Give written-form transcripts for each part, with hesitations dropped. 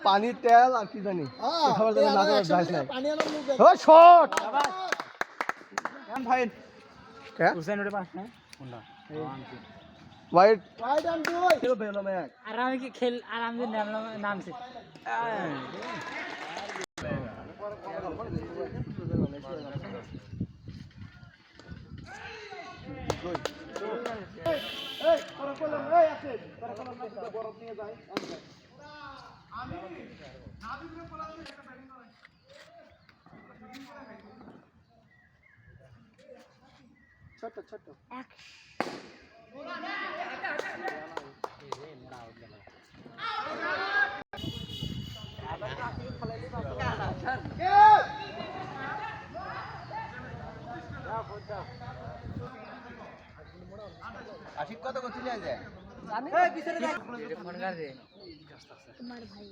পানি তেল আর কি জানি শট ভাই वाइट वाइट हम तो खेलो बेलो में आराम की खेल आराम से नाम से छोटो छोटो আশিক কত করছিস আজ জানি এই পিছনে দেখ ফোন কর দে তোমার ভাই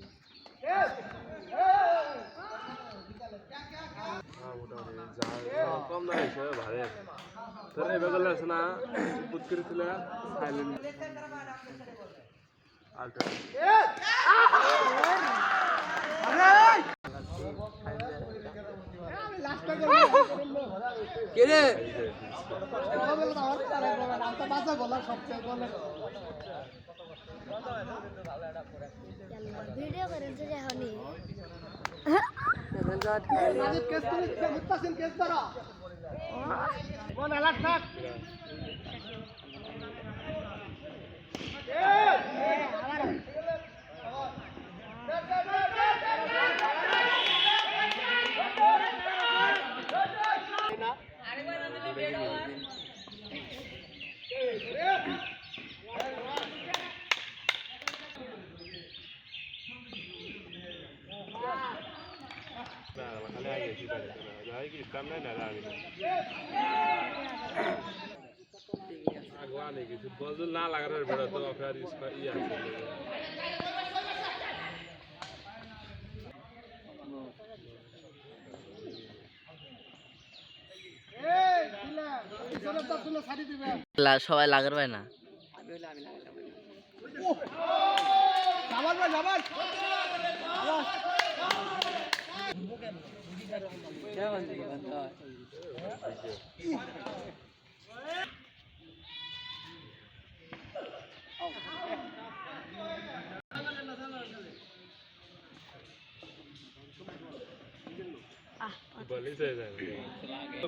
কম না হিসেবে ভালো আছে তোর এই বেগল আছে না বুট করেছিল সাইলেন্ট আলটা কে রে ভিডিও করেন যে হনি রাজীব কেস করে মুত্তাসিম কেস ধরো কোন আলাট থাক না লাগানোর বেড়া তো আপনার ই আছে সবাই লাগার ভাই না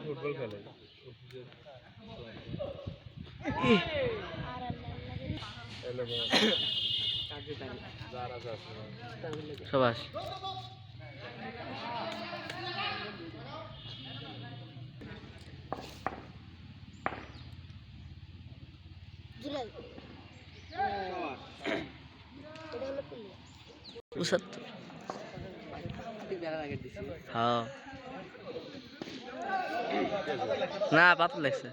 ফুটবল খেলে সবাস জুলাই এটা হলো পিলে 75 হ্যাঁ না পাতলা লাগছে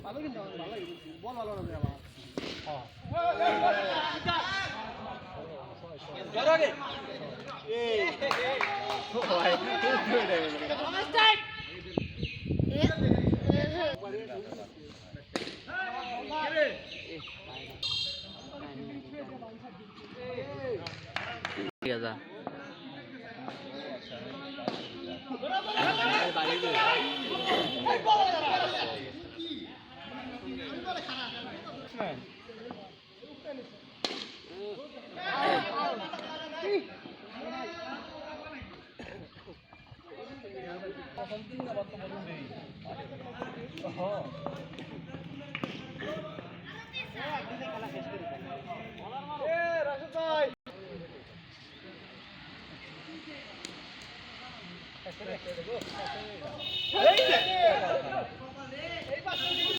ভালো কিন্তু ভালো বল ভালো না জরাগে এই ভাই ঠিক আছে